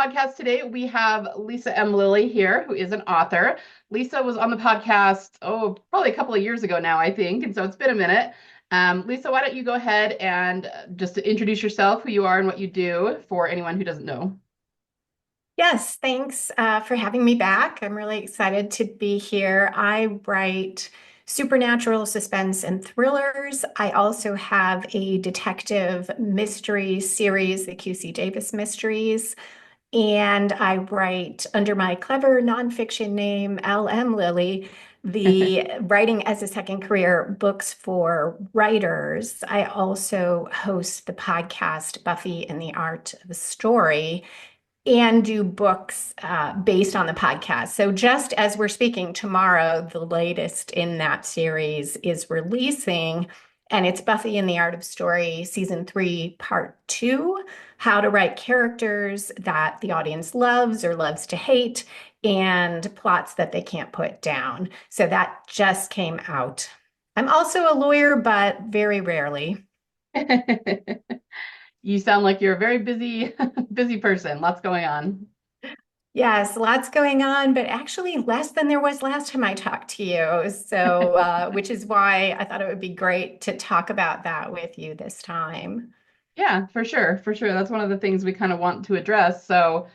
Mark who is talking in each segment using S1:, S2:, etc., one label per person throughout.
S1: podcast today. We have Lisa M. Lilly here, who is an author. Lisa was on the podcast, probably a couple of years ago now, I think. And so it's been a minute. Lisa, why don't you go ahead and just introduce yourself, who you are and what you do for anyone who doesn't know.
S2: Yes, thanks for having me back. I'm really excited to be here. I write supernatural suspense and thrillers. I also have a detective mystery series, the QC Davis Mysteries, and I write under my clever nonfiction name, LM Lilly, the writing as a second career books for writers. I also host the podcast Buffy and the Art of the Story and do books based on the podcast. So just as we're speaking tomorrow, the latest in that series is releasing, and it's Buffy and the Art of Story, Season 3, Part 2, how to write characters that the audience loves or loves to hate, and plots that they can't put down. So that just came out. I'm also a lawyer, but very rarely.
S1: You sound like you're a very busy, busy person. Lots going on.
S2: Yes, lots going on, but actually less than there was last time I talked to you. So, which is why I thought it would be great to talk about that with you this time.
S1: Yeah, for sure. For sure. That's one of the things we kind of want to address. So,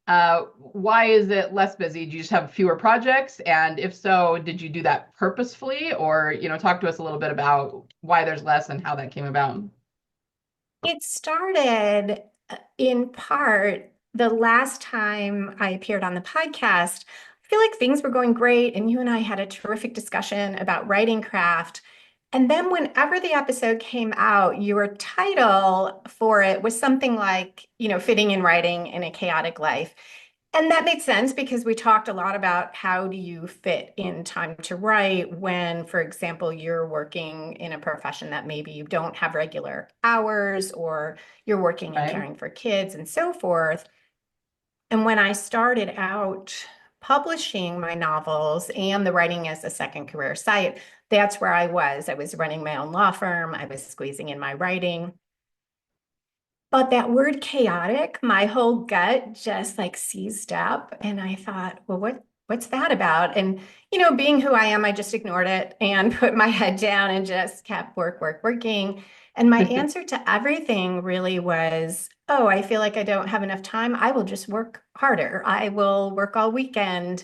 S1: why is it less busy? Do you just have fewer projects? And if so, did you do that purposefully? Or, talk to us a little bit about why there's less and how that came about.
S2: It started in part the last time I appeared on the podcast. I feel like things were going great, and you and I had a terrific discussion about writing craft. And then, whenever the episode came out, your title for it was something like, fitting in writing in a chaotic life. And that makes sense because we talked a lot about how do you fit in time to write when, for example, you're working in a profession that maybe you don't have regular hours or you're working and
S1: Right.
S2: caring for kids and so forth. And when I started out publishing my novels and the writing as a second career site, that's where I was. I was running my own law firm. I was squeezing in my writing. But that word chaotic, my whole gut just like seized up. And I thought, well, what's that about? And, being who I am, I just ignored it and put my head down and just kept working. And my answer to everything really was, oh, I feel like I don't have enough time. I will just work harder. I will work all weekend.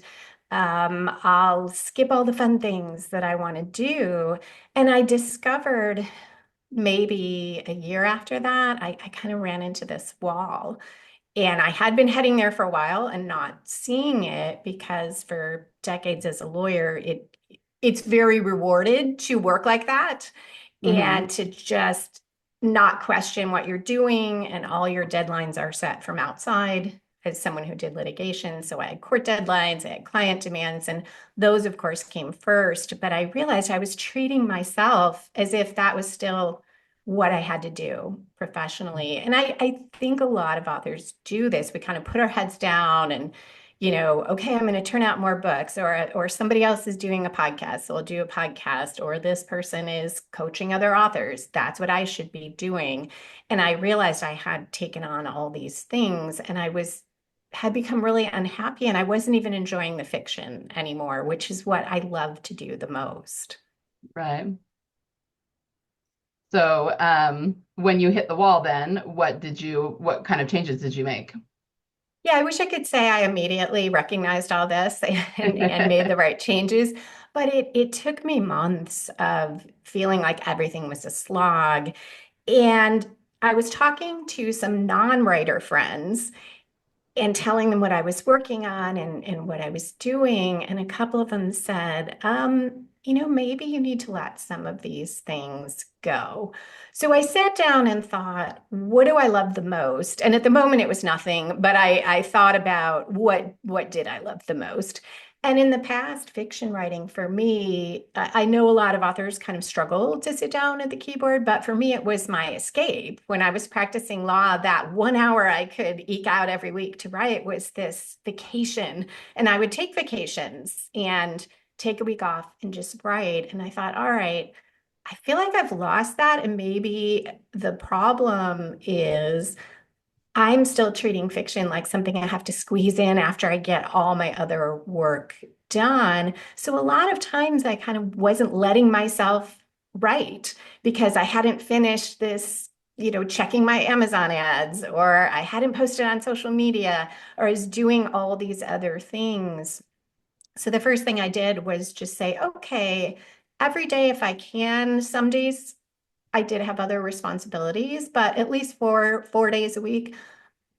S2: I'll skip all the fun things that I want to do. And I discovered maybe a year after that, I kind of ran into this wall. And I had been heading there for a while and not seeing it because for decades as a lawyer, it's very rewarded to work like that
S1: Hmm.
S2: and to just not question what you're doing and all your deadlines are set from outside. As someone who did litigation, so I had court deadlines, I had client demands, and those, of course, came first. But I realized I was treating myself as if that was still what I had to do professionally. And I think a lot of authors do this. We kind of put our heads down and, okay, I'm going to turn out more books, or somebody else is doing a podcast, so I'll do a podcast, or this person is coaching other authors. That's what I should be doing. And I realized I had taken on all these things and had become really unhappy and I wasn't even enjoying the fiction anymore, which is what I love to do the most.
S1: Right. So, when you hit the wall, then what kind of changes did you make?
S2: Yeah, I wish I could say I immediately recognized all this and made the right changes, but it took me months of feeling like everything was a slog. And I was talking to some non-writer friends and telling them what I was working on and what I was doing. And a couple of them said, maybe you need to let some of these things go. So I sat down and thought, what do I love the most? And at the moment it was nothing, but I thought about what did I love the most? And in the past, fiction writing for me, I know a lot of authors kind of struggle to sit down at the keyboard, but for me, it was my escape. When I was practicing law, that 1 hour I could eke out every week to write was this vacation. And I would take vacations and take a week off and just write. And I thought, all right, I feel like I've lost that. And maybe the problem is I'm still treating fiction like something I have to squeeze in after I get all my other work done. So a lot of times I kind of wasn't letting myself write because I hadn't finished this, checking my Amazon ads, or I hadn't posted on social media, or I was doing all these other things. So the first thing I did was just say, okay, every day if I can, some days I did have other responsibilities, but at least for 4 days a week,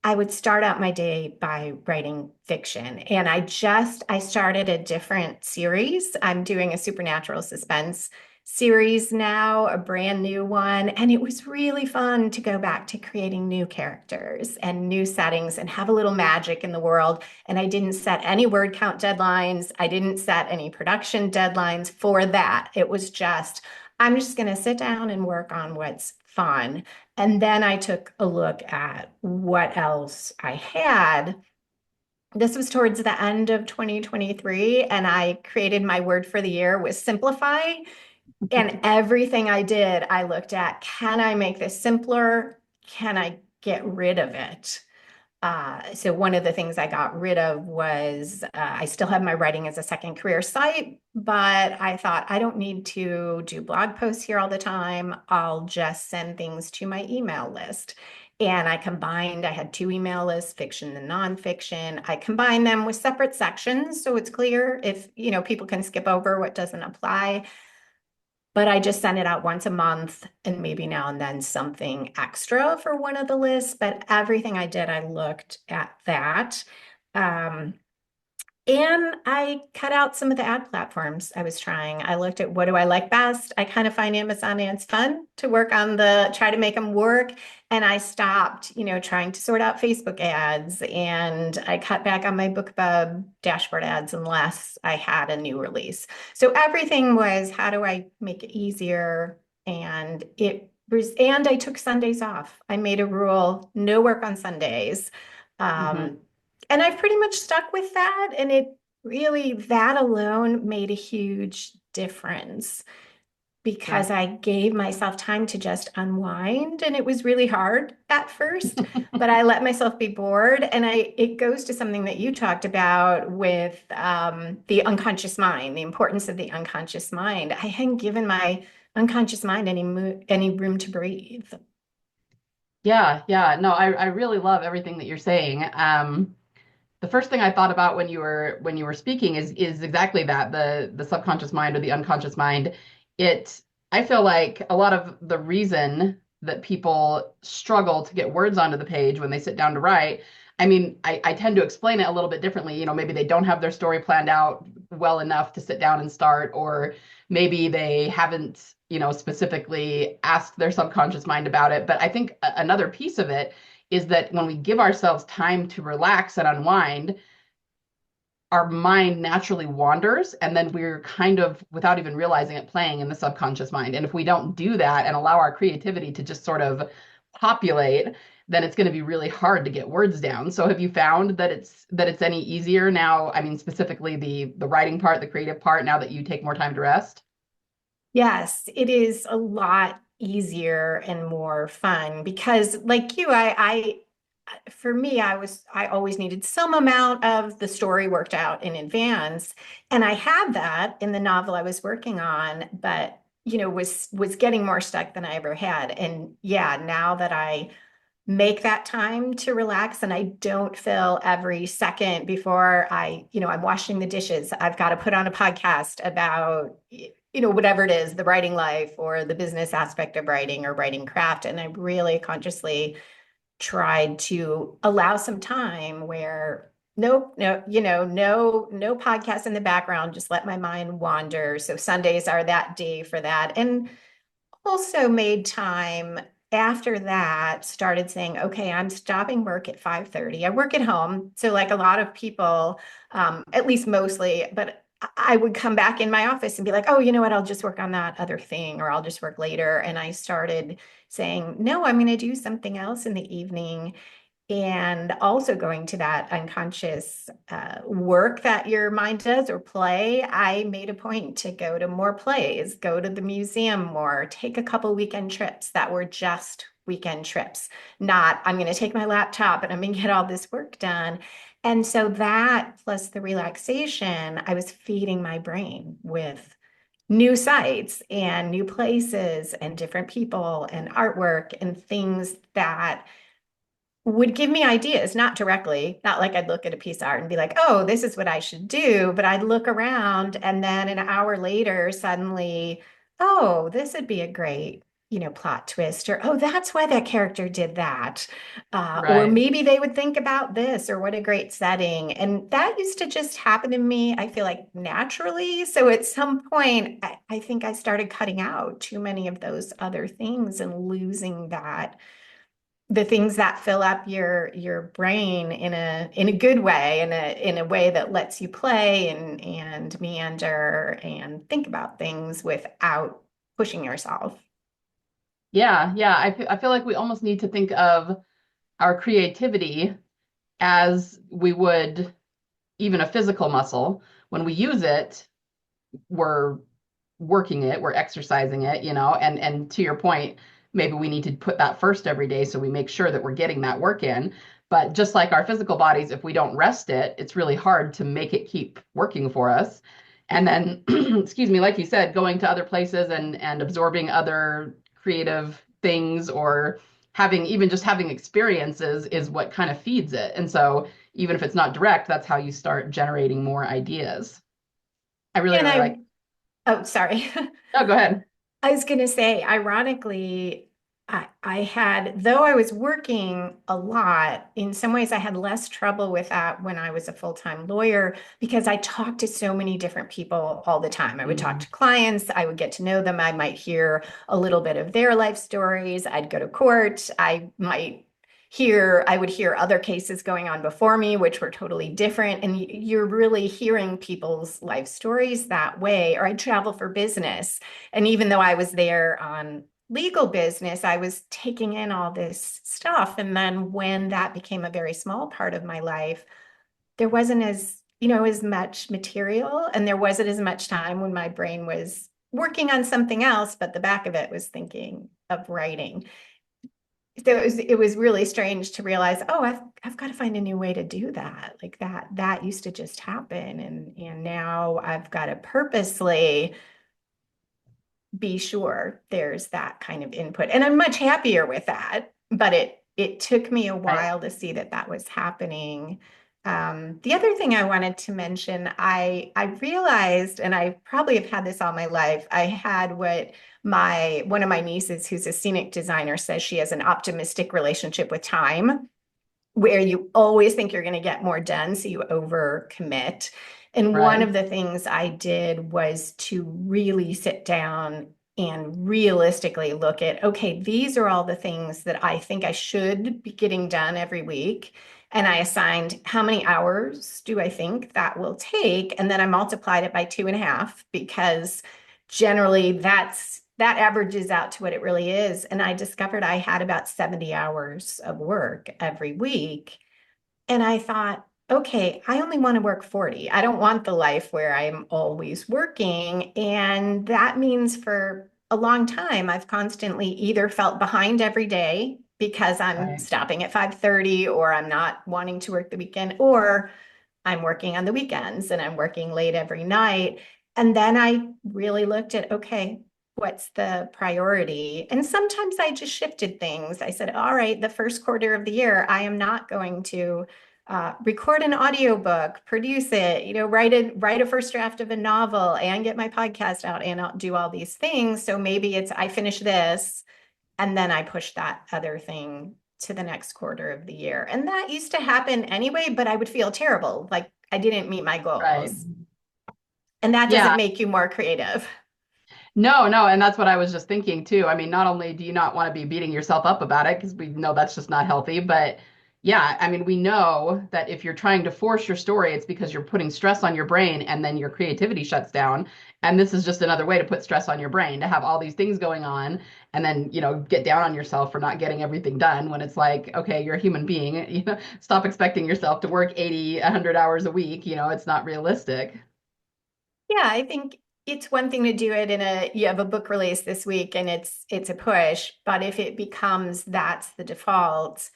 S2: I would start out my day by writing fiction. And I started a different series. I'm doing a supernatural suspense series now, a brand new one. And it was really fun to go back to creating new characters and new settings and have a little magic in the world. And I didn't set any word count deadlines. I didn't set any production deadlines for that. It was just, I'm just going to sit down and work on what's fun. And then I took a look at what else I had. This was towards the end of 2023, and I created my word for the year was simplify. And everything I did, I looked at, can I make this simpler? Can I get rid of it? So one of the things I got rid of was I still have my writing as a second career site, but I thought I don't need to do blog posts here all the time. I'll just send things to my email list. And I had two email lists, fiction and nonfiction. I combined them with separate sections so it's clear if, people can skip over what doesn't apply. But I just send it out once a month and maybe now and then something extra for one of the lists. But everything I did, I looked at that. Um, and I cut out some of the ad platforms I was trying. I looked at what do I like best. I kind of find Amazon ads fun to work on try to make them work. And I stopped, trying to sort out Facebook ads. And I cut back on my BookBub dashboard ads unless I had a new release. So everything was how do I make it easier? And I took Sundays off. I made a rule, no work on Sundays.
S1: Mhm.
S2: Um, and I've pretty much stuck with that. And it really, that alone made a huge difference
S1: Yeah.
S2: because I gave myself time to just unwind. And it was really hard at first, but I let myself be bored. And it goes to something that you talked about with the unconscious mind, the importance of the unconscious mind. I hadn't given my unconscious mind any room to breathe.
S1: Yeah, yeah. No, I really love everything that you're saying. The first thing I thought about when you were speaking is exactly that, the subconscious mind or the unconscious mind. It I feel like a lot of the reason that people struggle to get words onto the page when they sit down to write, I mean, I tend to explain it a little bit differently. Maybe they don't have their story planned out well enough to sit down and start, or maybe they haven't, specifically asked their subconscious mind about it. But I think another piece of it is that when we give ourselves time to relax and unwind, our mind naturally wanders, and then we're kind of, without even realizing it, playing in the subconscious mind. And if we don't do that and allow our creativity to just sort of populate, then it's going to be really hard to get words down. So have you found that it's any easier now? I mean, specifically the writing part, the creative part, now that you take more time to rest?
S2: Yes, it is a lot easier and more fun because like you, for me, I always needed some amount of the story worked out in advance. And I had that in the novel I was working on, but was getting more stuck than I ever had. And yeah, now that I make that time to relax and I don't feel every second before I'm washing the dishes, I've got to put on a podcast about, whatever it is, the writing life or the business aspect of writing or writing craft. And I really consciously tried to allow some time where nope, no, no podcast in the background, just let my mind wander. So Sundays are that day for that. And also made time after that, started saying, okay, I'm stopping work at 5:30. I work at home. So like a lot of people, at least mostly, but I would come back in my office and be like, oh, you know what? I'll just work on that other thing or I'll just work later. And I started saying, no, I'm going to do something else in the evening and also going to that unconscious work that your mind does or play. I made a point to go to more plays, go to the museum more, take a couple weekend trips that were just weekend trips, not I'm going to take my laptop and I'm going to get all this work done. And so that plus the relaxation, I was feeding my brain with new sites and new places and different people and artwork and things that would give me ideas, not directly, not like I'd look at a piece of art and be like, oh, this is what I should do. But I'd look around and then an hour later, suddenly, oh, this would be a great, plot twist, or oh, that's why that character did that. Or
S1: Right.
S2: maybe they would think about this, or what a great setting. And that used to just happen to me, I feel like naturally. So at some point, I think I started cutting out too many of those other things and losing that the things that fill up your brain in a good way, in a way that lets you play and meander and think about things without pushing yourself.
S1: Yeah, yeah. I feel like we almost need to think of our creativity as we would even a physical muscle. When we use it, we're working it, we're exercising it, and to your point, maybe we need to put that first every day so we make sure that we're getting that work in. But just like our physical bodies, if we don't rest it, it's really hard to make it keep working for us. And then, excuse me, like you said, going to other places and absorbing other creative things or having experiences is what kind of feeds it. And so even if it's not direct, that's how you start generating more ideas. I really,
S2: And
S1: really like.
S2: oh, sorry.
S1: Oh, go ahead.
S2: I was going to say, ironically, I had, though I was working a lot, in some ways I had less trouble with that when I was a full-time lawyer because I talked to so many different people all the time. I would talk
S1: Mm,
S2: to clients, I would get to know them, I might hear a little bit of their life stories, I'd go to court, I would hear other cases going on before me, which were totally different. And you're really hearing people's life stories that way. Or I'd travel for business. And even though I was there on legal business, I was taking in all this stuff. And then when that became a very small part of my life, there wasn't as much material and there wasn't as much time when my brain was working on something else, but the back of it was thinking of writing. So it was really strange to realize, oh, I've got to find a new way to do that. Like that used to just happen. And now I've got to purposely be sure there's that kind of input. And I'm much happier with that, but it took me a
S1: right.
S2: while to see that that was happening. The other thing I wanted to mention, I realized, and I probably have had this all my life, I had what my one of my nieces, who's a scenic designer, says she has an optimistic relationship with time where you always think you're going to get more done, so you overcommit. And one
S1: Right.
S2: of the things I did was to really sit down and realistically look at, okay, these are all the things that I think I should be getting done every week. And I assigned how many hours do I think that will take? And then I multiplied it by 2.5 because generally that averages out to what it really is. And I discovered I had about 70 hours of work every week. And I thought, okay, I only want to work 40. I don't want the life where I'm always working. And that means for a long time, I've constantly either felt behind every day because I'm
S1: Right.
S2: stopping at 5:30 or I'm not wanting to work the weekend, or I'm working on the weekends and I'm working late every night. And then I really looked at, okay, what's the priority? And sometimes I just shifted things. I said, all right, the first quarter of the year, I am not going to record an audiobook, produce it, write a first draft of a novel and get my podcast out and I'll do all these things. So maybe it's I finish this and then I push that other thing to the next quarter of the year. And that used to happen anyway, but I would feel terrible. Like I didn't meet my
S1: Right.
S2: goals. And that
S1: Yeah.
S2: doesn't make you more creative.
S1: No, no, and that's what I was just thinking too. I mean, not only do you not want to be beating yourself up about it, because we know that's just not healthy, but yeah, I mean, we know that if you're trying to force your story, it's because you're putting stress on your brain and then your creativity shuts down. And this is just another way to put stress on your brain, to have all these things going on and then, get down on yourself for not getting everything done when it's like, okay, you're a human being, stop expecting yourself to work 80, 100 hours a week, it's not realistic.
S2: Yeah, I think it's one thing to do it you have a book release this week and it's a push, but if it becomes that's the default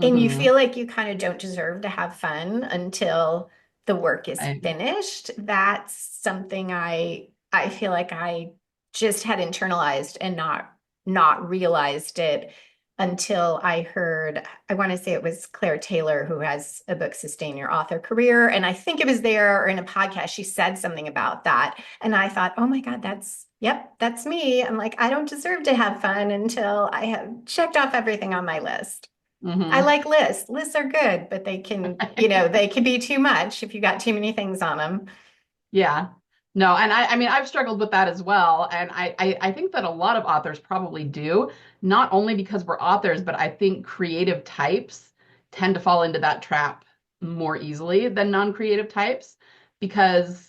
S2: and you
S1: Hmm.
S2: feel like you kind of don't deserve to have fun until the work is
S1: I,
S2: finished, that's something I feel like I just had internalized and not realized it until I heard, I want to say it was Claire Taylor who has a book, Sustain Your Author Career. And I think it was there or in a podcast, she said something about that. And I thought, oh my God, yep, that's me. I'm like, I don't deserve to have fun until I have checked off everything on my list. I
S1: hmm.
S2: like lists. Lists are good, but they can, they can be too much if you got too many things on them.
S1: Yeah. No, and I mean, I've struggled with that as well. And I think that a lot of authors probably do, not only because we're authors, but I think creative types tend to fall into that trap more easily than non-creative types because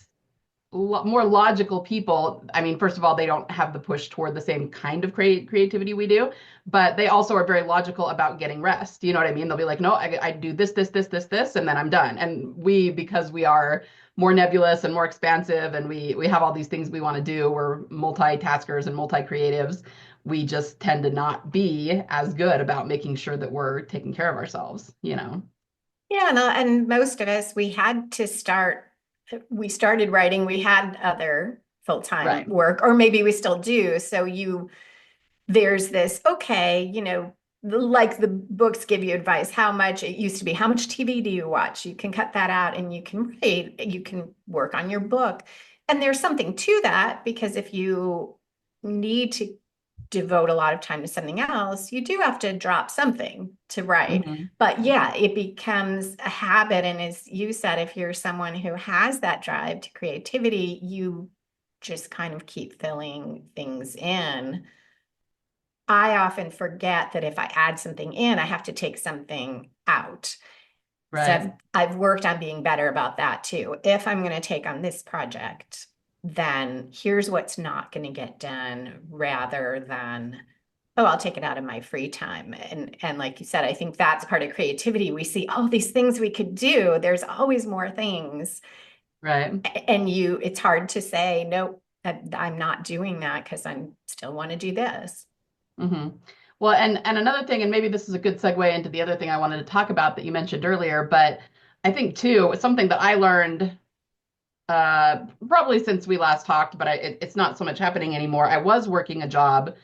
S1: more logical people, I mean, first of all, they don't have the push toward the same kind of creativity we do, but they also are very logical about getting rest. You know what I mean? They'll be like, no, I do this, and then I'm done. And we, because we are more nebulous and more expansive, and we have all these things we want to do, we're multitaskers and multi-creatives. We just tend to not be as good about making sure that we're taking care of ourselves, you know?
S2: Yeah, no, and most of us, we started writing, we had other full-time
S1: Right.
S2: work, or maybe we still do. So there's this, okay, like the books give you advice, how much it used to be, how much TV do you watch? You can cut that out and you can write, you can work on your book. And there's something to that because if you need to devote a lot of time to something else, you do have to drop something to write.
S1: Hmm.
S2: But yeah, it becomes a habit. And as you said, if you're someone who has that drive to creativity, you just kind of keep filling things in. I often forget that if I add something in, I have to take something out. So
S1: Right.
S2: I've worked on being better about that too. If I'm going to take on this project, then here's what's not going to get done rather than, oh, I'll take it out of my free time. And like you said, I think that's part of creativity. We see all these things we could do. There's always more things.
S1: Right.
S2: And it's hard to say, nope, I'm not doing that because I still want to do this.
S1: Hmm. Well, and another thing, and maybe this is a good segue into the other thing I wanted to talk about that you mentioned earlier, but I think too, it's something that I learned probably since we last talked, but it's not so much happening anymore. I was working a job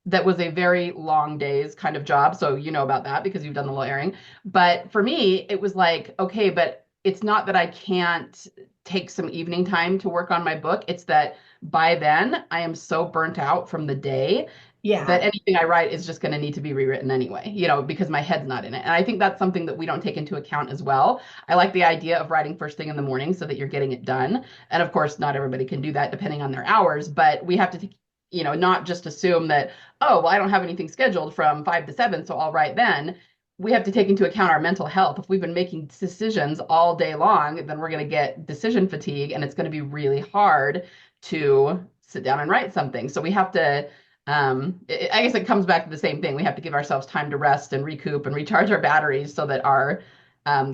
S1: that was a very long days kind of job. So you know about that because you've done the lawyering. But for me, it was like, okay, but it's not that I can't take some evening time to work on my book. It's that by then I am so burnt out from the day that
S2: Yeah.
S1: anything I write is just going to need to be rewritten anyway, you know, because my head's not in it. And I think that's something that we don't take into account as well. I like the idea of writing first thing in the morning so that you're getting it done. And of course, not everybody can do that depending on their hours, but we have to, not just assume that, oh, well, I don't have anything scheduled from 5 to 7, so I'll write then. We have to take into account our mental health. If we've been making decisions all day long, then we're going to get decision fatigue and it's going to be really hard to sit down and write something. So we have to I guess it comes back to the same thing. We have to give ourselves time to rest and recoup and recharge our batteries so that our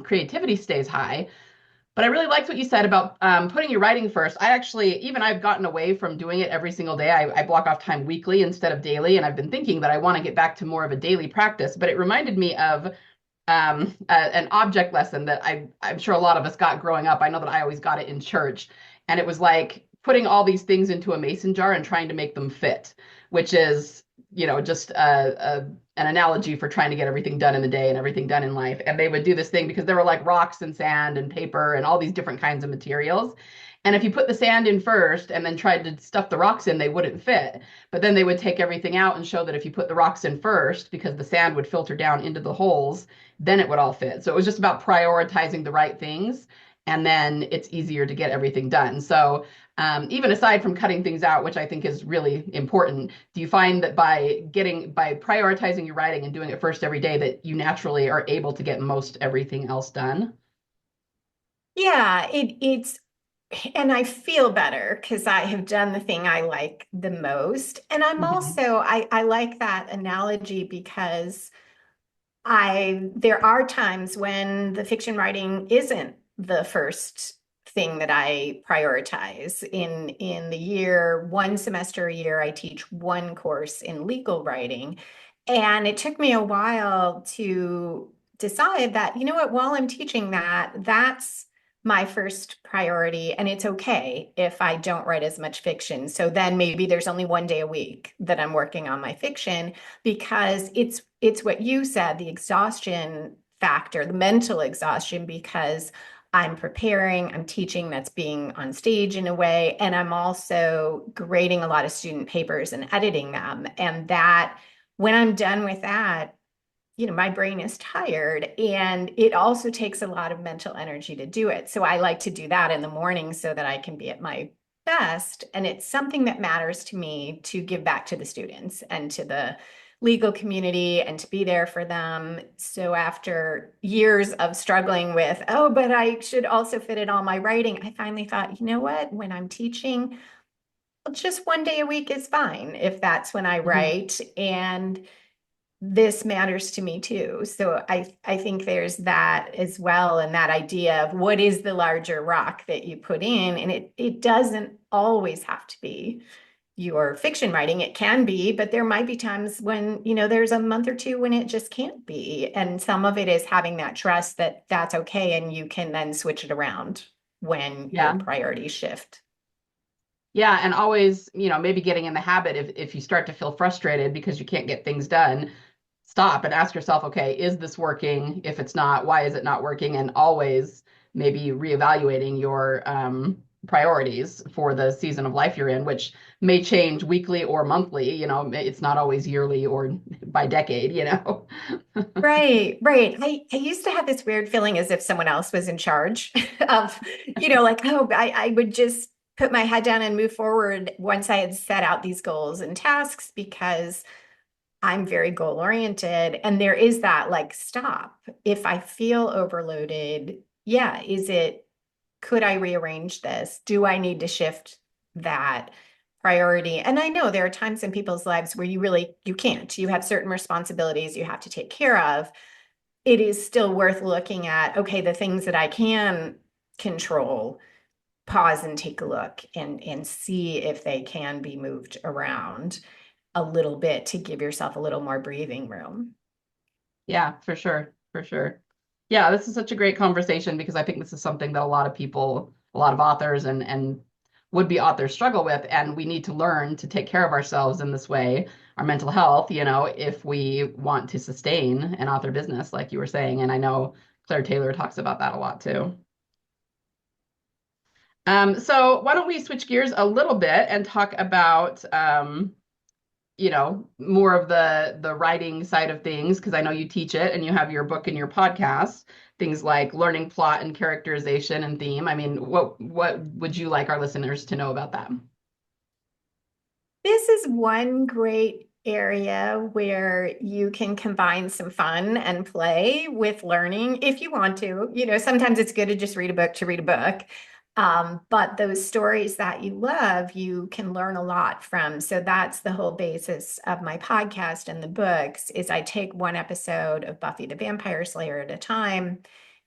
S1: creativity stays high. But I really liked what you said about putting your writing first. I've gotten away from doing it every single day. I block off time weekly instead of daily. And I've been thinking that I want to get back to more of a daily practice. But it reminded me of an object lesson that I'm sure a lot of us got growing up. I know that I always got it in church. And it was like putting all these things into a mason jar and trying to make them fit, which is, just an analogy for trying to get everything done in the day and everything done in life. And they would do this thing because there were like rocks and sand and paper and all these different kinds of materials. And if you put the sand in first and then tried to stuff the rocks in, they wouldn't fit. But then they would take everything out and show that if you put the rocks in first, because the sand would filter down into the holes, then it would all fit. So it was just about prioritizing the right things. And then it's easier to get everything done. So even aside from cutting things out, which I think is really important, do you find that by prioritizing your writing and doing it first every day, that you naturally are able to get most everything else done?
S2: Yeah, and I feel better because I have done the thing I like the most. And
S1: Hmm.
S2: I like that analogy because there are times when the fiction writing isn't the first thing that I prioritize. In the year, one semester a year, I teach one course in legal writing. And it took me a while to decide that, you know what, while I'm teaching that, that's my first priority. And it's okay if I don't write as much fiction. So then maybe there's only one day a week that I'm working on my fiction, because it's what you said, the exhaustion factor, the mental exhaustion, because I'm preparing, I'm teaching, that's being on stage in a way, and I'm also grading a lot of student papers and editing them. And that, when I'm done with that, my brain is tired, and it also takes a lot of mental energy to do it. So I like to do that in the morning so that I can be at my best. And it's something that matters to me to give back to the students and to the legal community and to be there for them. So after years of struggling with, oh, but I should also fit in all my writing, I finally thought, you know what, when I'm teaching, just one day a week is fine if that's when I
S1: Mhm.
S2: write. And this matters to me too. So I think there's that as well, and that idea of what is the larger rock that you put in. And it doesn't always have to be your fiction writing. It can be, but there might be times when, there's a month or two when it just can't be. And some of it is having that trust that that's okay, and you can then switch it around when your
S1: Yeah.
S2: priorities shift.
S1: Yeah, and always, maybe getting in the habit, if you start to feel frustrated because you can't get things done, stop and ask yourself, okay, is this working? If it's not, why is it not working? And always maybe reevaluating your priorities for the season of life you're in, which may change weekly or monthly. It's not always yearly or by decade.
S2: Right, right. I used to have this weird feeling as if someone else was in charge of, like, oh, I would just put my head down and move forward once I had set out these goals and tasks, because I'm very goal oriented. And there is that, like, stop. If I feel overloaded, yeah, could I rearrange this? Do I need to shift that priority? And I know there are times in people's lives where you can't. You have certain responsibilities you have to take care of. It is still worth looking at, okay, the things that I can control, pause and take a look and see if they can be moved around a little bit to give yourself a little more breathing room.
S1: Yeah, for sure. For sure. Yeah, this is such a great conversation because I think this is something that a lot of people, a lot of authors and would-be authors struggle with. And we need to learn to take care of ourselves in this way, our mental health, if we want to sustain an author business, like you were saying. And I know Claire Taylor talks about that a lot too. So why don't we switch gears a little bit and talk about more of the writing side of things, because I know you teach it and you have your book and your podcast, things like learning plot and characterization and theme. I mean, what would you like our listeners to know about that?
S2: This is one great area where you can combine some fun and play with learning if you want to. Sometimes it's good to just read a book to read a book. But those stories that you love, you can learn a lot from. So that's the whole basis of my podcast and the books, is I take one episode of Buffy the Vampire Slayer at a time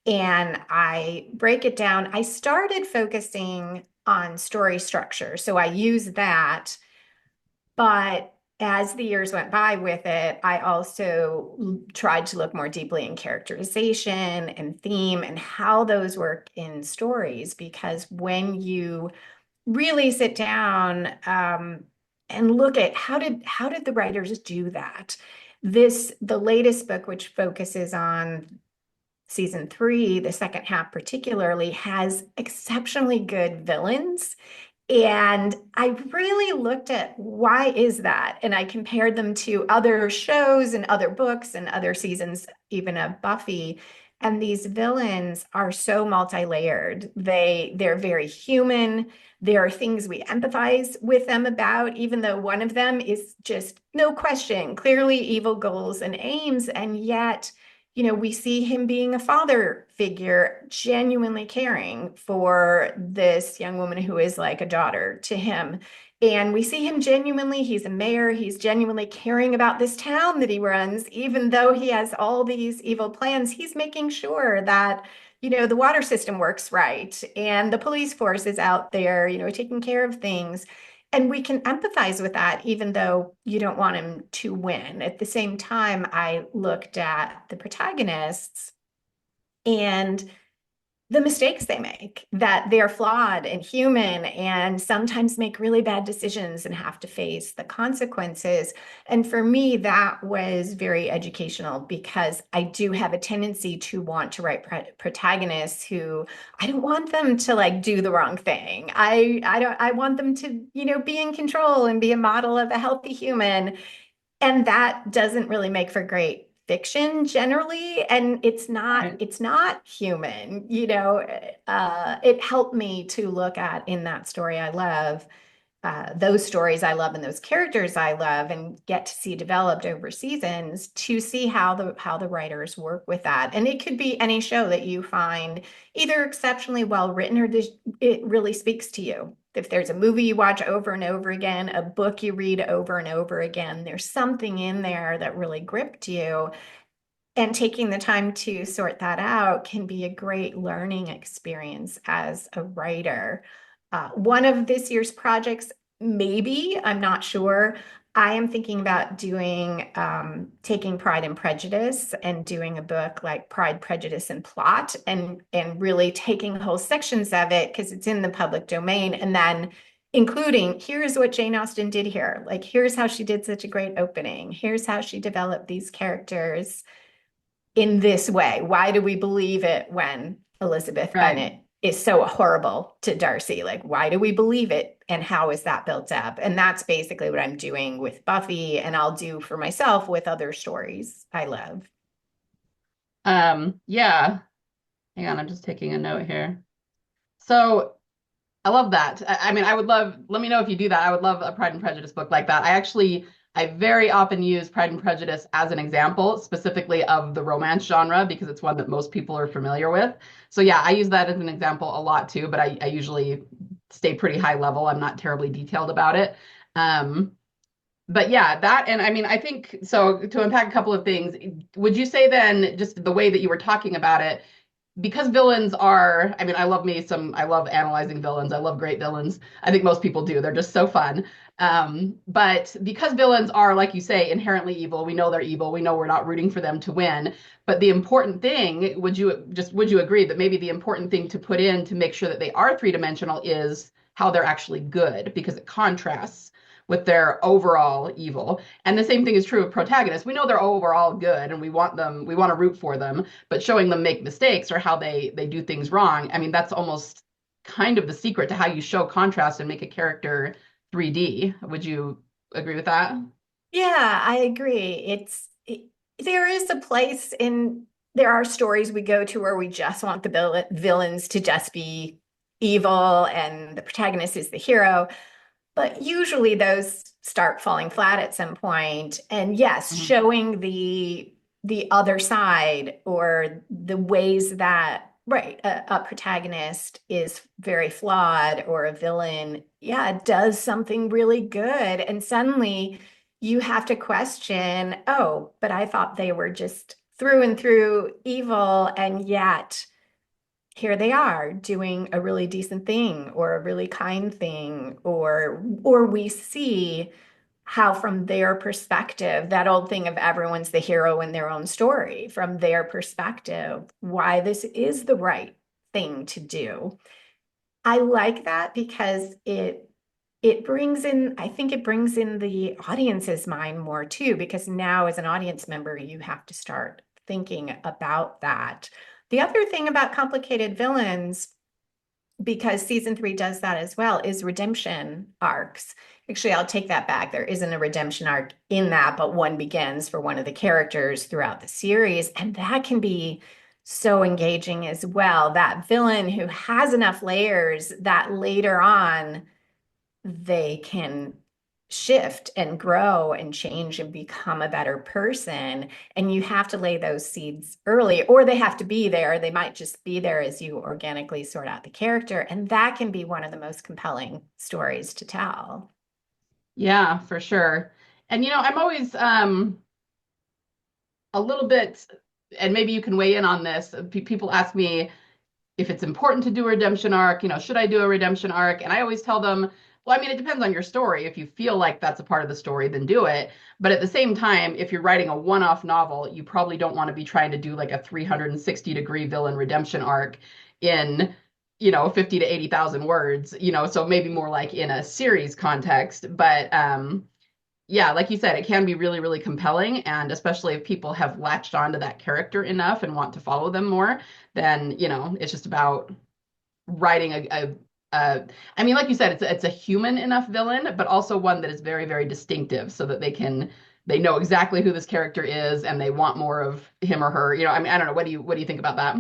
S2: and I break it down. I started focusing on story structure. So I use that, but as the years went by with it, I also tried to look more deeply in characterization and theme and how those work in stories. Because when you really sit down and look at how did the writers do that, the latest book, which focuses on season 3, the second half particularly, has exceptionally good villains. And I really looked at why is that? And I compared them to other shows and other books and other seasons, even of Buffy. And these villains are so multi-layered. They're very human. There are things we empathize with them about, even though one of them is just, no question, clearly evil goals and aims. And yet, we see him being a father figure, genuinely caring for this young woman who is like a daughter to him. And we see him genuinely, he's a mayor, he's genuinely caring about this town that he runs, even though he has all these evil plans. He's making sure that, the water system works right and the police force is out there, taking care of things. And we can empathize with that, even though you don't want him to win. At the same time, I looked at the protagonists and the mistakes they make, that they're flawed and human and sometimes make really bad decisions and have to face the consequences. And for me, that was very educational because I do have a tendency to want to write protagonists who I don't want them to like do the wrong thing. I want them to, be in control and be a model of a healthy human. And that doesn't really make for great fiction generally, and it's not
S1: Right.
S2: it's not human. It helped me to look at in that story I love, those stories I love and those characters I love and get to see developed over seasons, to see how the writers work with that. And it could be any show that you find either exceptionally well written or it really speaks to you. If there's a movie you watch over and over again, a book you read over and over again, there's something in there that really gripped you. And taking the time to sort that out can be a great learning experience as a writer. One of this year's projects, maybe, I'm not sure. I am thinking about taking Pride and Prejudice and doing a book like Pride, Prejudice, and Plot, and really taking whole sections of it because it's in the public domain, and then including here's what Jane Austen did here. Like, here's how she did such a great opening. Here's how she developed these characters in this way. Why do we believe it when Elizabeth
S1: Right.
S2: Bennet is so horrible to Darcy? Like, why do we believe it? And how is that built up? And that's basically what I'm doing with Buffy, and I'll do for myself with other stories I love.
S1: Yeah. Hang on, I'm just taking a note here. So I love that. I mean, I would love, let me know if you do that. I would love a Pride and Prejudice book like that. I very often use Pride and Prejudice as an example, specifically of the romance genre, because it's one that most people are familiar with. So yeah, I use that as an example a lot too, but I usually stay pretty high level. I'm not terribly detailed about it. Um, but yeah, that, and I mean, I think, so to unpack a couple of things, would you say then, just the way that you were talking about it, because villains are, I mean, I love analyzing villains. I love great villains. I think most people do. They're just so fun. But because villains are, like you say, inherently evil, we know they're evil. We know we're not rooting for them to win. But the important thing, would you agree that maybe the important thing to put in to make sure that they are three-dimensional is how they're actually good, because it contrasts with their overall evil. And the same thing is true of protagonists. We know they're overall good and we want to root for them, but showing them make mistakes or how they do things wrong, I mean, that's almost kind of the secret to how you show contrast and make a character 3D. Would you agree with that?
S2: Yeah, I agree. There is a place there are stories we go to where we just want the villains to just be evil and the protagonist is the hero. But usually those start falling flat at some point. And yes,
S1: Mhm.
S2: showing the other side or the ways that right a protagonist is very flawed or a villain, yeah, does something really good. And suddenly you have to question, oh, but I thought they were just through and through evil, and yet here they are doing a really decent thing or a really kind thing, or we see how from their perspective, that old thing of everyone's the hero in their own story, from their perspective, why this is the right thing to do. I like that because it brings in, I think it brings in the audience's mind more too, because now as an audience member, you have to start thinking about that. The other thing about complicated villains, because season 3 does that as well, is redemption arcs. Actually, I'll take that back. There isn't a redemption arc in that, but one begins for one of the characters throughout the series. And that can be so engaging as well. That villain who has enough layers that later on they can shift and grow and change and become a better person. And you have to lay those seeds early, or they have to be there. They might just be there as you organically sort out the character. And that can be one of the most compelling stories to tell.
S1: Yeah, for sure. And I'm always a little bit, and maybe you can weigh in on this. People ask me, if it's important to do a redemption arc, should I do a redemption arc? And I always tell them, well, I mean, it depends on your story. If you feel like that's a part of the story, then do it. But at the same time, if you're writing a one-off novel, you probably don't want to be trying to do like a 360-degree villain redemption arc in 50 to 80,000 words, so maybe more like in a series context. But yeah, like you said, it can be really, really compelling. And especially if people have latched onto that character enough and want to follow them more, then, it's just about writing a I mean, like you said, it's a human enough villain, but also one that is very, very distinctive so that they know exactly who this character is and they want more of him or her. I mean, I don't know. What do you think about that?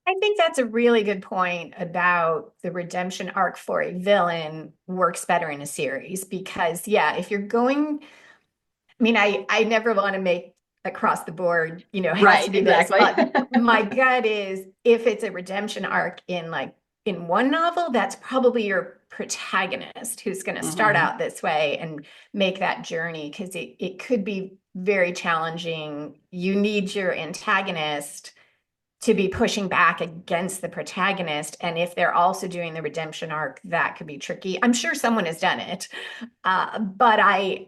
S2: I think that's a really good point about the redemption arc for a villain works better in a series because, yeah, if you're going, I mean, I never want to make across the board, it has to
S1: Right,
S2: be this,
S1: exactly.
S2: but my gut is if it's a redemption arc in one novel, that's probably your protagonist who's going to start
S1: Hmm.
S2: out this way and make that journey because it could be very challenging. You need your antagonist to be pushing back against the protagonist. And if they're also doing the redemption arc, that could be tricky. I'm sure someone has done it, but I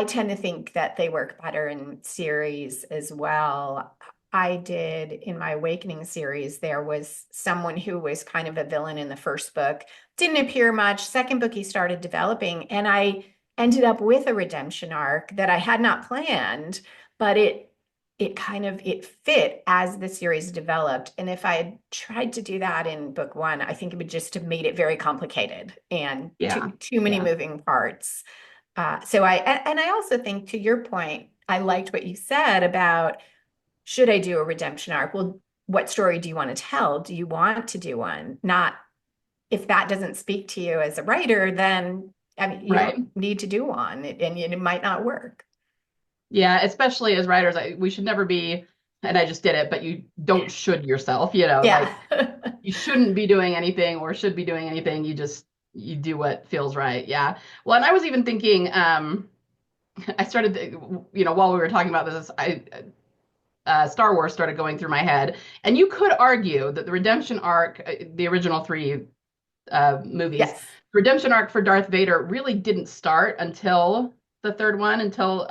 S2: tend to think that they work better in series as well. I did in my Awakening series, there was someone who was kind of a villain in the first book, didn't appear much. Second book, he started developing, and I ended up with a redemption arc that I had not planned, but it fit as the series developed. And if I had tried to do that in book one, I think it would just have made it very complicated and
S1: Yeah.
S2: too many
S1: Yeah.
S2: moving parts. And I also think to your point, I liked what you said about should I do a redemption arc? Well, what story do you want to tell? Do you want to do one? Not if that doesn't speak to you as a writer, then I mean, you
S1: Right.
S2: don't need to do one and it might not work.
S1: Yeah, especially as writers, we should never be, and I just did it, but you don't should yourself,
S2: Yeah.
S1: like you shouldn't be doing anything or should be doing anything. You do what feels right. Yeah. Well, and I was even thinking, I started, while we were talking about this, Star Wars started going through my head, and you could argue that the redemption arc, the original three movies,
S2: Yes.
S1: redemption arc for Darth Vader really didn't start until the third one, until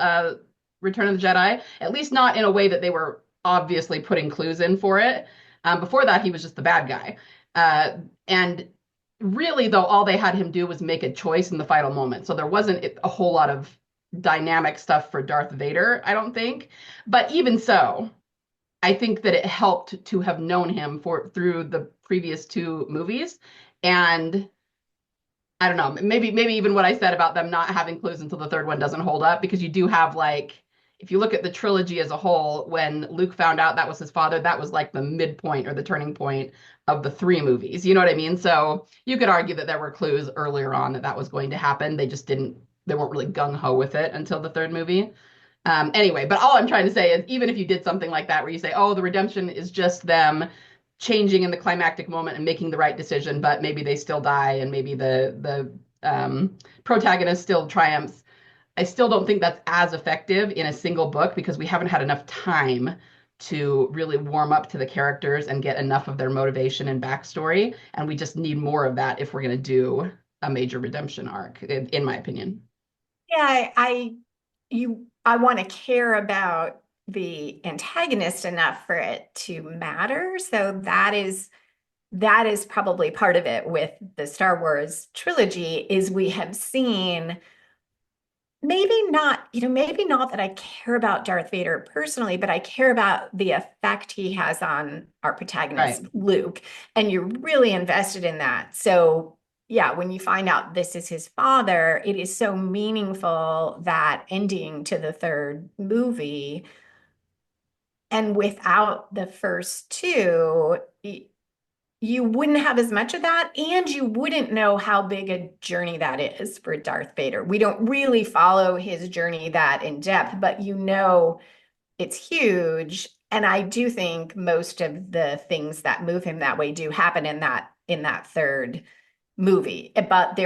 S1: Return of the Jedi. At least not in a way that they were obviously putting clues in for it. Before that, he was just the bad guy. And really, though, all they had him do was make a choice in the final moment. So there wasn't a whole lot of dynamic stuff for Darth Vader, I don't think. But even so, I think that it helped to have known him through the previous two movies. And I don't know, maybe even what I said about them not having clues until the third one doesn't hold up because you do have like if you look at the trilogy as a whole, when Luke found out that was his father, that was like the midpoint or the turning point of the three movies. You know what I mean? So you could argue that there were clues earlier on that was going to happen. They weren't really gung ho with it until the third movie. Anyway, but all I'm trying to say is even if you did something like that where you say, oh, the redemption is just them changing in the climactic moment and making the right decision, but maybe they still die and maybe the protagonist still triumphs. I still don't think that's as effective in a single book because we haven't had enough time to really warm up to the characters and get enough of their motivation and backstory. And we just need more of that if we're going to do a major redemption arc, in my opinion.
S2: Yeah, I want to care about the antagonist enough for it to matter. So that is probably part of it with the Star Wars trilogy is we have seen maybe not that I care about Darth Vader personally, but I care about the effect he has on our
S1: Right.
S2: protagonist, Luke. And you're really invested in that. So, yeah, when you find out this is his father, it is so meaningful that ending to the third movie. And without the first two, you wouldn't have as much of that, and you wouldn't know how big a journey that is for Darth Vader. We don't really follow his journey that in depth, but it's huge. And I do think most of the things that move him that way do happen in that third movie. But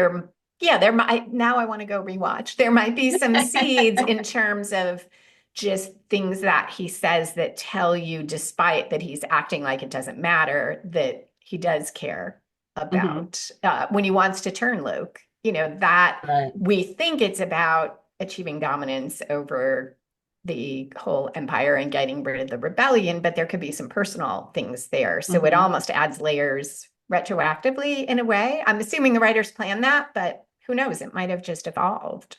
S2: yeah, there might now I want to go rewatch. There might be some seeds in terms of just things that he says that tell you, despite that he's acting like it doesn't matter, that he does care
S1: Hmm.
S2: about when he wants to turn Luke. That
S1: Right.
S2: we think it's about achieving dominance over the whole empire and getting rid of the rebellion, but there could be some personal things there. So it
S1: Hmm.
S2: almost adds layers retroactively in a way. I'm assuming the writers planned that, but who knows? It might have just evolved.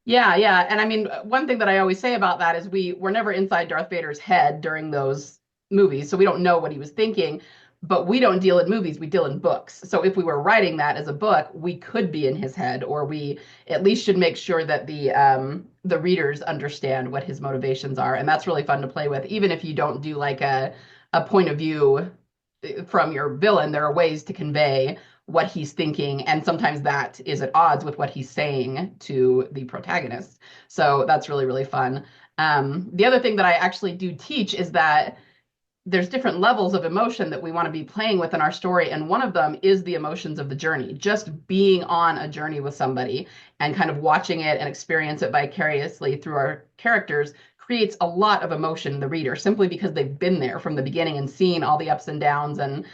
S1: Yeah, yeah. And I mean, one thing that I always say about that is we're never inside Darth Vader's head during those movies, so we don't know what he was thinking, but we don't deal in movies, we deal in books. So if we were writing that as a book, we could be in his head, or we at least should make sure that the readers understand what his motivations are. And that's really fun to play with, even if you don't do like a point of view from your villain, there are ways to convey what he's thinking, and sometimes that is at odds with what he's saying to the protagonist. So that's really, really fun. The other thing that I actually do teach is that there's different levels of emotion that we want to be playing with in our story, and one of them is the emotions of the journey. Just being on a journey with somebody and kind of watching it and experience it vicariously through our characters creates a lot of emotion in the reader, simply because they've been there from the beginning and seen all the ups and downs and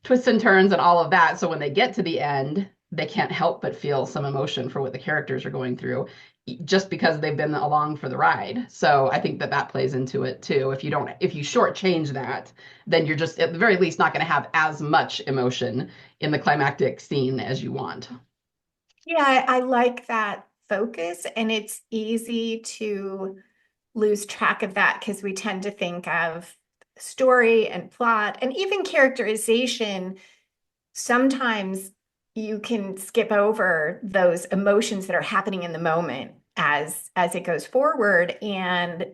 S1: twists and turns and all of that. So when they get to the end, they can't help but feel some emotion for what the characters are going through, just because they've been along for the ride. So I think that that plays into it too. If you shortchange that, then you're just at the very least not going to have as much emotion in the climactic scene as you want.
S2: Yeah, I like that focus, and it's easy to lose track of that because we tend to think of story and plot and even characterization. Sometimes you can skip over those emotions that are happening in the moment as it goes forward. And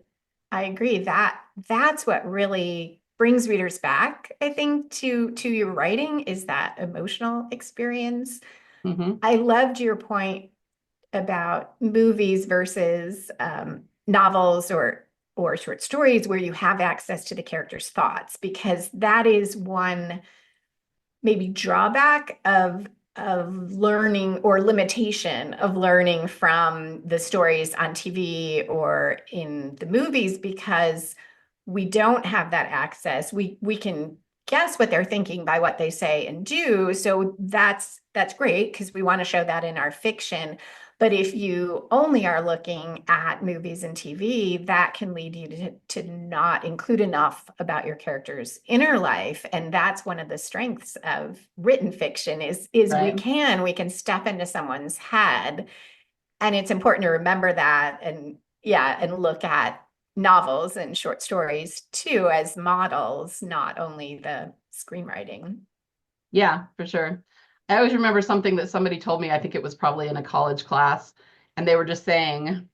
S2: I agree that that's what really brings readers back, I think, to your writing is that emotional experience.
S1: Hmm.
S2: I loved your point about movies versus novels or short stories where you have access to the character's thoughts, because that is one maybe drawback of learning, or limitation of learning from the stories on TV or in the movies, because we don't have that access. We can guess what they're thinking by what they say and do. So that's great because we want to show that in our fiction. But if you only are looking at movies and TV, that can lead you to not include enough about your character's inner life. And that's one of the strengths of written fiction is we
S1: Right.
S2: can step into someone's head. And it's important to remember that, and yeah, and look at novels and short stories too as models, not only the screenwriting.
S1: Yeah, for sure. I always remember something that somebody told me, I think it was probably in a college class, and they were just saying,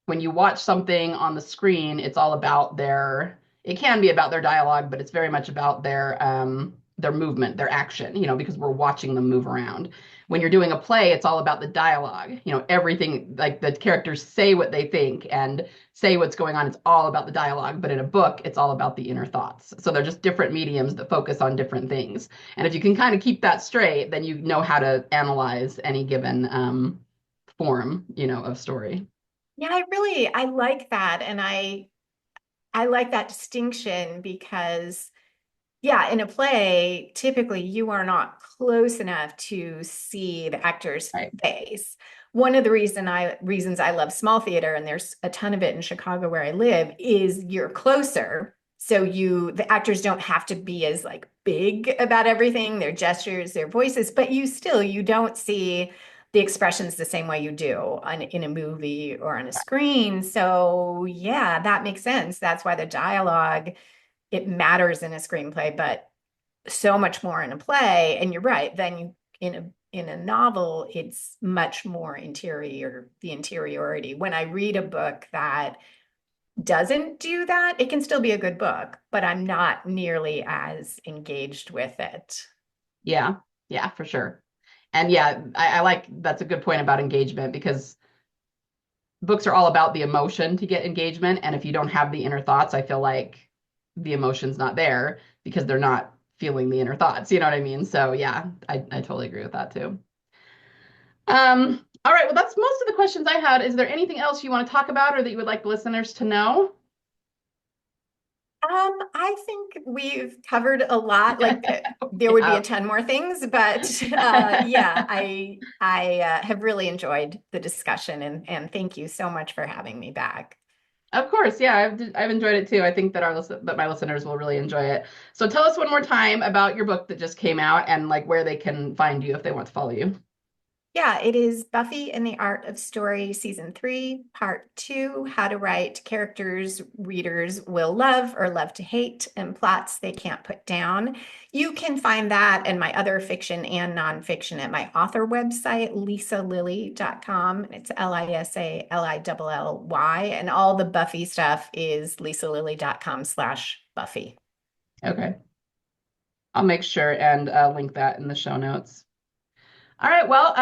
S1: when you watch something on the screen, it's all about it can be about their dialogue, but it's very much about their movement, their action, because we're watching them move around. When you're doing a play, it's all about the dialogue, everything, like the characters say what they think and say what's going on. It's all about the dialogue. But in a book, it's all about the inner thoughts. So they're just different mediums that focus on different things. And if you can kind of keep that straight, then you know how to analyze any given form, of story.
S2: Yeah, I like that. And I like that distinction because yeah, in a play, typically you are not close enough to see the actor's
S1: Right.
S2: face. One of the reasons I love small theater, and there's a ton of it in Chicago where I live, is you're closer. So the actors don't have to be as like big about everything, their gestures, their voices, but you don't see the expressions the same way you do in a movie or on a screen. So yeah, that makes sense. That's why the dialogue, it matters in a screenplay, but so much more in a play. And you're right. Then in a novel, it's much more interior, the interiority. When I read a book that doesn't do that, it can still be a good book, but I'm not nearly as engaged with it.
S1: Yeah, yeah, for sure. And yeah, I like that's a good point about engagement, because books are all about the emotion to get engagement. And if you don't have the inner thoughts, I feel like the emotion's not there because they're not feeling the inner thoughts. You know what I mean? So yeah, I totally agree with that too. All right, well, that's most of the questions I had. Is there anything else you want to talk about or that you would like the listeners to know?
S2: I think we've covered a lot. Like there would be a
S1: Yeah.
S2: ton more things, but yeah, I have really enjoyed the discussion and thank you so much for having me back.
S1: Of course, yeah, I've enjoyed it too. I think that that my listeners will really enjoy it. So tell us one more time about your book that just came out and like where they can find you if they want to follow you.
S2: Yeah, it is Buffy and the Art of Story, Season 3, Part 2, How to Write Characters Readers Will Love or Love to Hate, and Plots They Can't Put Down. You can find that and my other fiction and nonfiction at my author website, lisalilly.com. It's LISALILLY. And all the Buffy stuff is lisalilly.com/Buffy.
S1: Okay. I'll make sure and link that in the show notes. All right, well,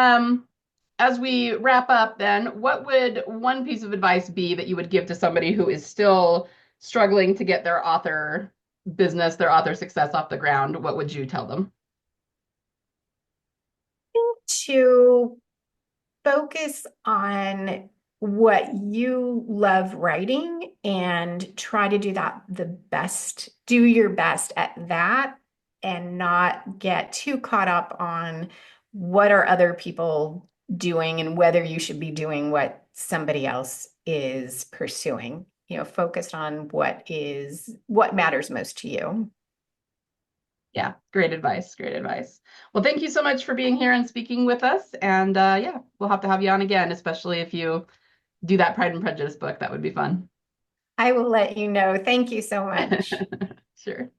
S1: as we wrap up, then, what would one piece of advice be that you would give to somebody who is still struggling to get their author business, their author success off the ground? What would you tell them?
S2: To focus on what you love writing and try to do that the best, do your best at that and not get too caught up on what are other people doing and whether you should be doing what somebody else is pursuing. You know, focus on what matters most to you.
S1: Yeah, great advice. Great advice. Well, thank you so much for being here and speaking with us. And yeah, we'll have to have you on again, especially if you do that Pride and Prejudice book. That would be fun.
S2: I will let you know. Thank you so much.
S1: Sure.